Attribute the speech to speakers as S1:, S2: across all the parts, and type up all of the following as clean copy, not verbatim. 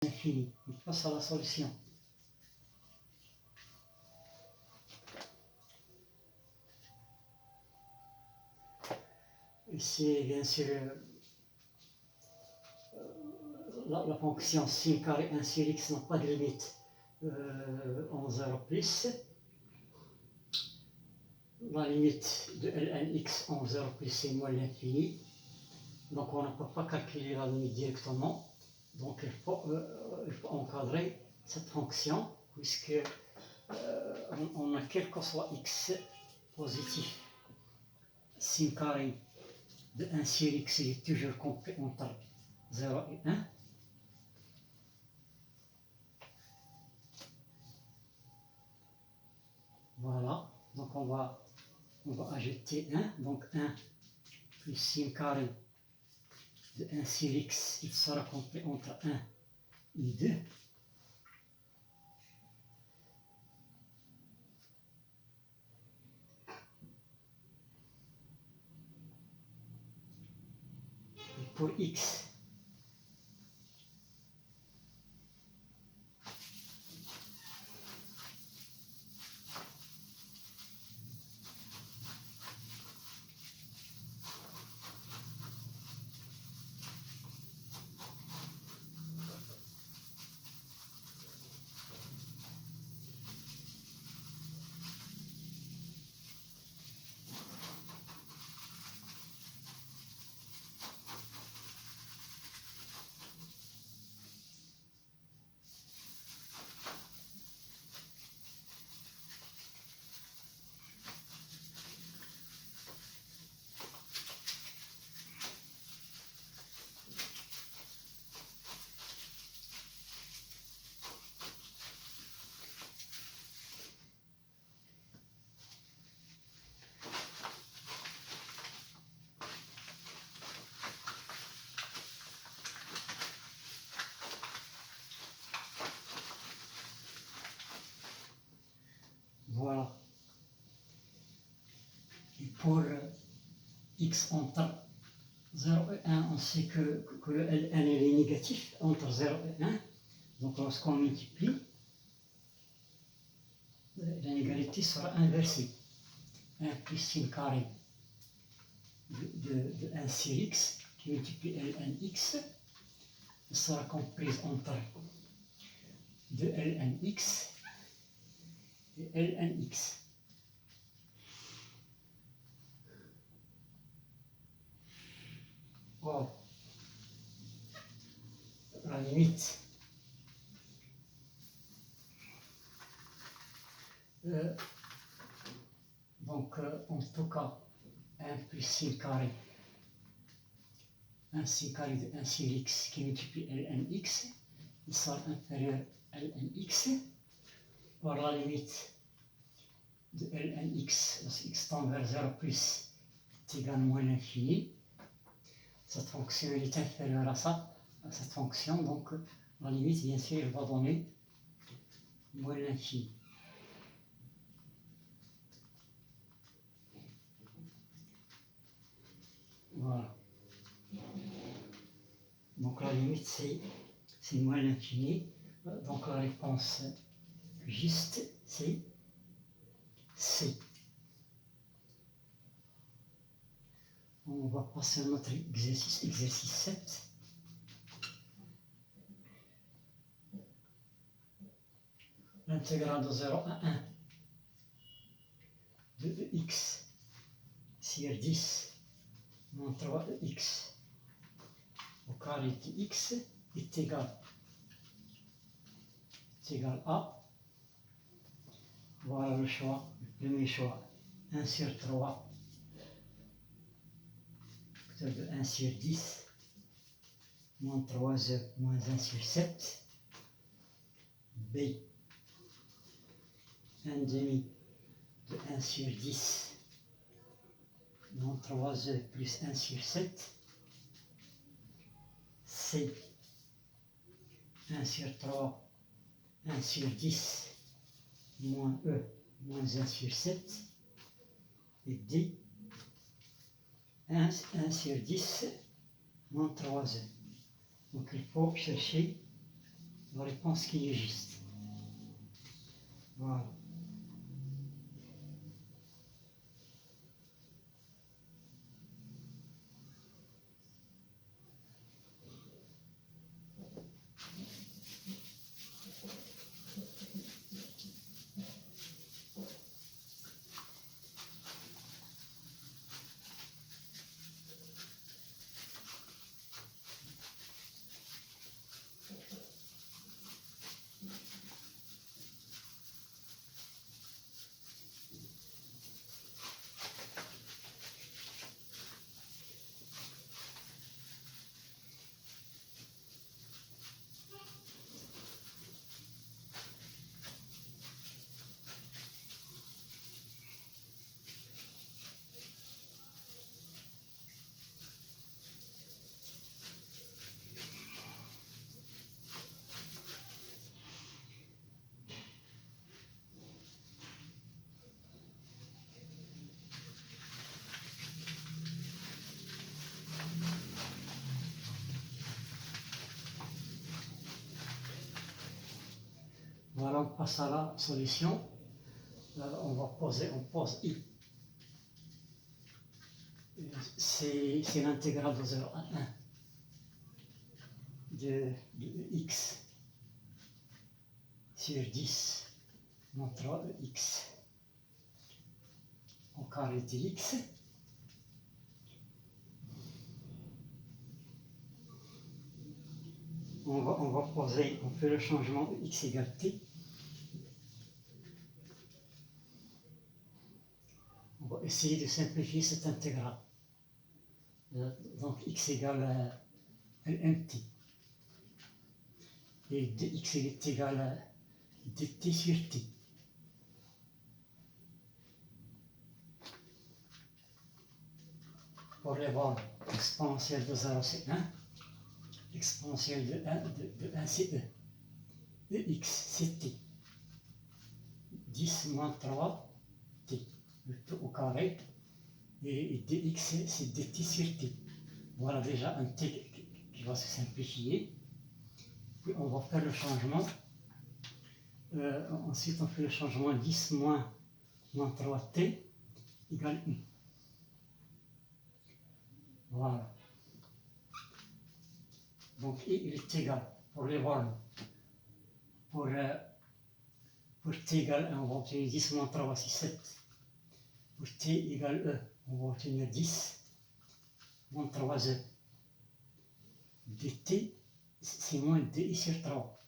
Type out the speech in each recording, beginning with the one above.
S1: infini. Il passe à la solution. Ici, bien sûr, la fonction sin carré 1 sur x n'a pas de limite en 0 plus. La limite de lnx en 0 plus c'est moins l'infini. Donc on ne peut pas calculer la limite directement. Donc il faut encadrer cette fonction puisque on a quel que soit x positif. Sin carré de 1 sur x il est toujours compris entre 0 et 1. Voilà, donc on va ajouter 1, donc 1 plus sin carré de 1 sur x, il sera compris entre 1 et 2. Et pour x, voilà. Et pour x entre 0 et 1, on sait que le ln est négatif entre 0 et 1. Donc lorsqu'on multiplie, l'inégalité sera inversée. 1 plus sin carré de 1 sur x qui multiplie lnx sera comprise entre 2 lnx et lnx. Wow. La limite donc en tout cas 1 plus sin carré 1 sin carré de 1 sur x qui multiplie lnx il sera inférieur à lnx par la limite de lnx lorsque x tend vers 0 plus est égal à moins l'infini. Cette fonction est inférieure à cette fonction, donc la limite bien sûr va donner moins l'infini. Voilà. Donc la limite c'est moins l'infini. Donc la réponse juste c'est C. On va passer à notre exercice 7. L'intégrale de 0 à 1 de x sur 10 moins 3 de x au carré de x est égal à, voilà le choix, le premier choix, 1 sur 3 de 1 sur 10 moins 3e moins 1 sur 7, B 1 demi de 1 sur 10 moins 3e plus 1 sur 7, C 1 sur 3 1 sur 10 moins E moins 1 sur 7 et D 1 sur 10 moins 3e. Donc il faut chercher la réponse qui est juste. Voilà. Voilà, on passe à la solution. On pose I. C'est l'intégrale de 0 à 1 de x sur 10 moins 3 de x au carré de x. On va poser, on fait le changement de x égale t. On va essayer de simplifier cette intégrale. Donc x égale mt. Et dx est égal à dt sur t. Pour les bornes, exponentielle de 0 c'est 1, exponentielle de 1 c'est e. Ex c'est t. 10 moins 3 t. Le tout au carré. Et dx c'est dt sur t. Voilà déjà un t qui va se simplifier. Puis on va faire le changement. Ensuite on fait le changement 10 moins 3t égale 1. Voilà. Donc il est égal pour les bornes. Pour t égale 1, on va obtenir 10 moins 3, c'est 7. Pour t égale e, on va obtenir 10 moins 3e. dt, c'est moins di sur 3.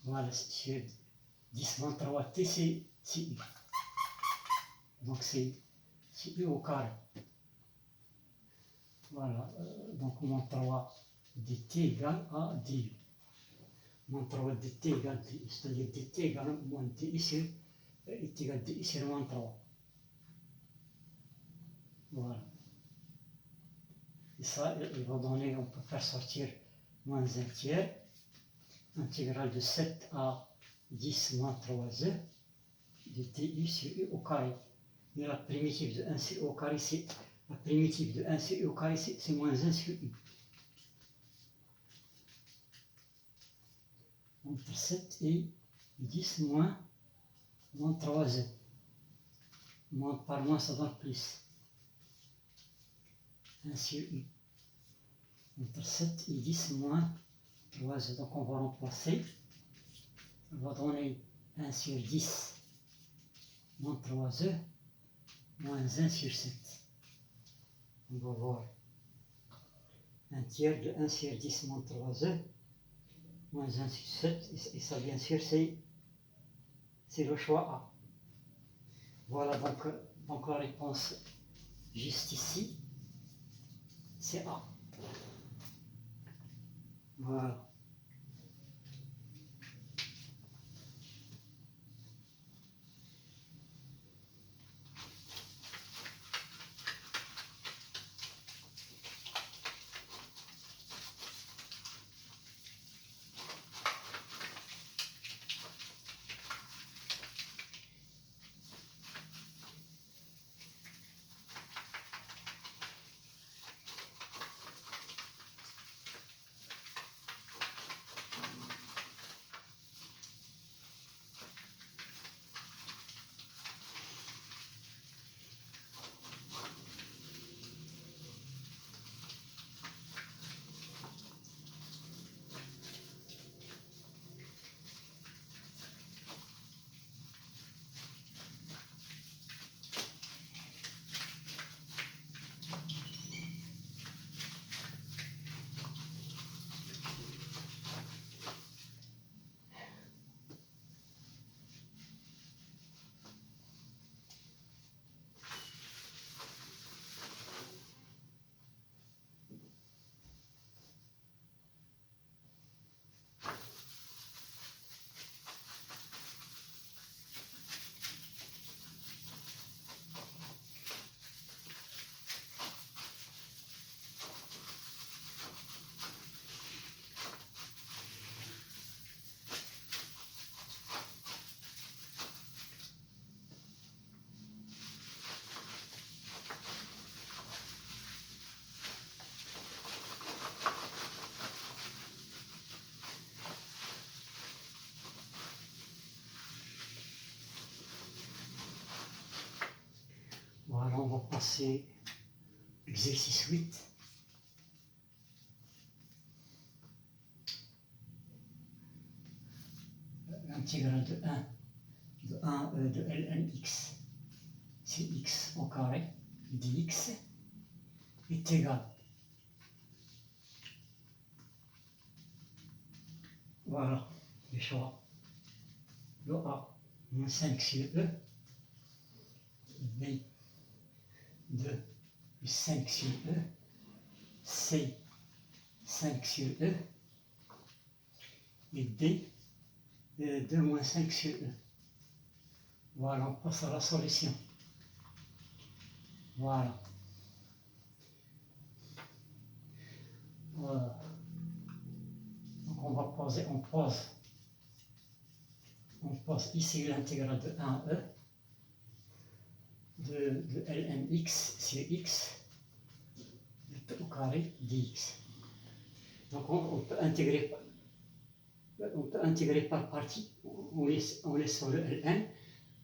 S1: Voilà, sur 10 moins 3t, c'est u. Donc c'est u au carré. Voilà, donc moins 3 dt égale à du. Moins 3 dt égale du, c'est-à-dire dt égale moins di sur, est égal di sur moins 3. Voilà. Et ça, il va donner, on peut faire sortir moins 1 tiers, intégrale de 7 à 10 moins 3e, de ti sur u au carré. Mais la primitive de 1 sur u au carré, c'est la primitive de 1 sur u au carré, c'est moins 1 sur u. Entre 7 et 10 moins 3e. Moins par moins, ça donne plus. 1 sur u. Entre 7 et 10 moins 3e. Donc on va remplacer. On va donner 1 sur 10 moins 3e moins 1 sur 7. On va voir un tiers de 1 sur 10 moins 3e moins 1 sur 7. Et ça, bien sûr, c'est le choix A. Voilà, donc la réponse juste ici, c'est A. Voilà. c'est exercice 8. L'intégrale de 1 de lnx, c'est x au carré dx est égal. Voilà les choix. Le A, moins 5 sur E. B, 2 plus 5 sur E. C, 5 sur E. Et D, 2 moins 5 sur E. Voilà, on passe à la solution. Voilà. Voilà. Donc on va poser, on pose ici l'intégrale de 1e de lnx sur x au carré dx. Donc on peut intégrer par partie, on laisse sur le ln,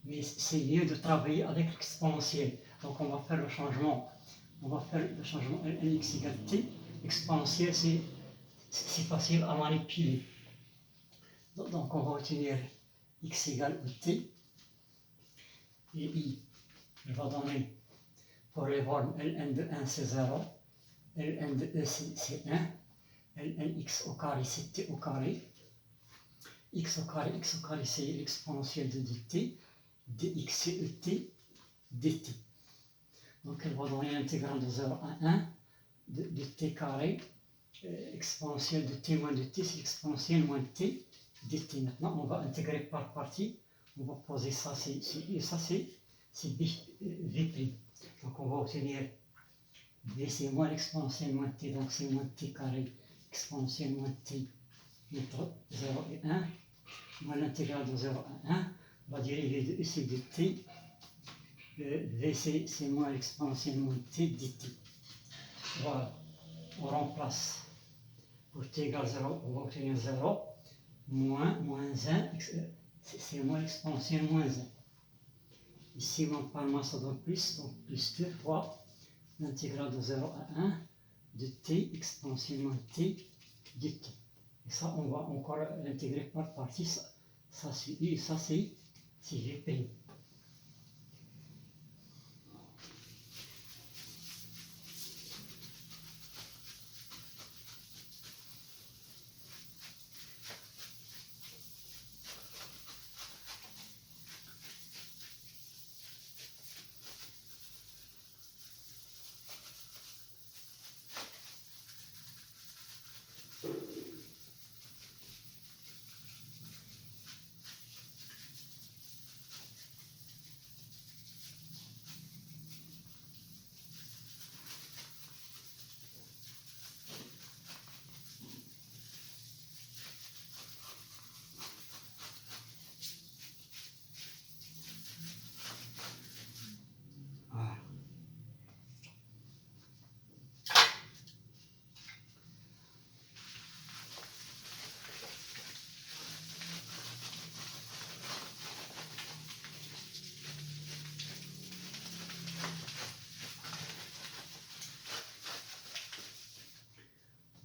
S1: mais c'est mieux de travailler avec l'exponentielle. Donc on va faire le changement lnx égale t, exponentielle c'est facile à manipuler. Donc on va obtenir x égale t, et i va donner pour les bornes ln de 1 c'est 0, ln de e c'est 1, lnx au carré c'est t au carré, x au carré c'est l'exponentielle de dt, dx c'est et dt. Donc elle va donner l'intégrale de 0 à 1 de t carré, exponentielle de t moins de t, c'est l'exponentielle moins t dt. Maintenant on va intégrer par partie, on va poser ça, c'est i, et ça c'est v'. Donc on va obtenir v c'est moins l'exponentielle moins t, donc c'est moins t carré, exponentielle moins t entre 0 et 1, moins l'intégrale de 0 à 1, on va dériver de e c'est de t, v c'est moins l'exponentielle moins t dt. Voilà, on remplace. Pour t égale 0, on va obtenir 0, moins 1, c'est moins l'exponentielle moins 1. Ici, on par moins, ça donne plus, donc plus 2 fois l'intégrale de 0 à 1 de t exponentielle moins t de t. Et ça, on va encore l'intégrer par partie, ça c'est u, ça c'est v'.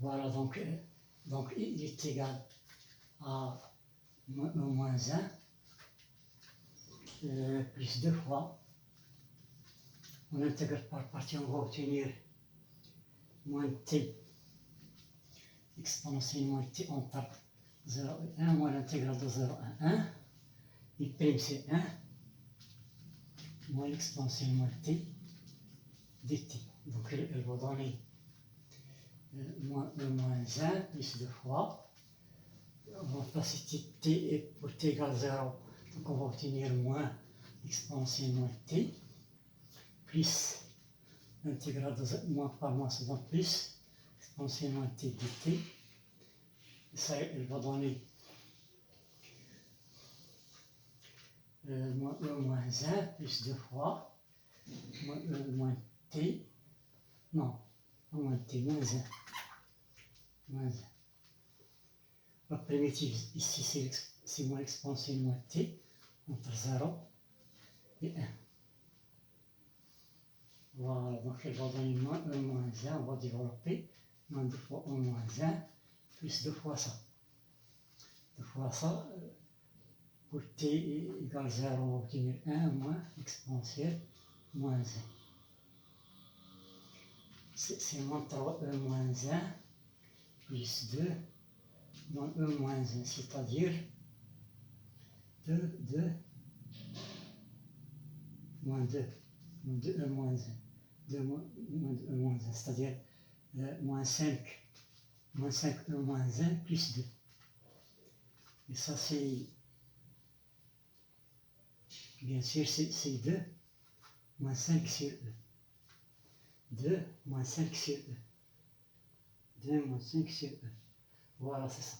S1: Voilà, donc il est égal à moins 1, plus 2 fois. On intègre par partie, on va obtenir moins t, exponentielle moins t entre 0 et 1, moins l'intégrale de 0 à 1, et prime c'est 1, moins l'exponentielle moins t dt. Donc elle va donner moins 1 plus 2 fois. On va passer t et pour t égale 0, donc on va obtenir moins exponentielle moins t, plus l'intégrale de moins par moins, ça donne plus exponentielle moins t dt. Et ça, elle va donner moins 1 plus 2 fois moins t, non, moins t, moins 1. La primitive ici c'est moins exponentielle moins t entre 0 et 1. Voilà, donc elle va donner moins 1 moins 1, on va développer. Moins 2 fois 1 moins 1, plus 2 fois ça. 2 fois ça, pour t égale 0, on va obtenir 1 moins exponentielle moins 1. C'est moins 3 1 moins 1, plus 2, moins 1 moins 1, c'est-à-dire 2, 2, moins 2, moins 2, 1 moins 1, 2 moins 1 moins 1, c'est-à-dire moins 5, 1 moins 1, plus 2. Et ça, c'est, bien sûr, c'est 2, moins 5 sur E. 2 moins 5 sur E. 2 moins 5 sur E. Voilà, c'est ça.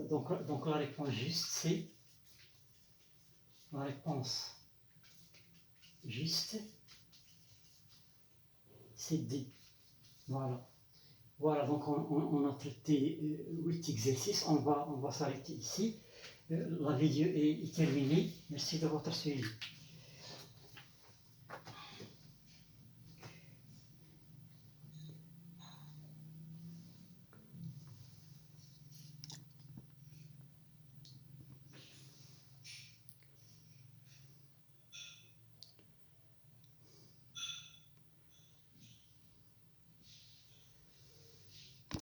S1: Donc la réponse juste, c'est la réponse juste, c'est D. Voilà. Voilà, donc on a traité 8 exercices. On va s'arrêter ici. La vidéo est terminée. Merci de votre suivi.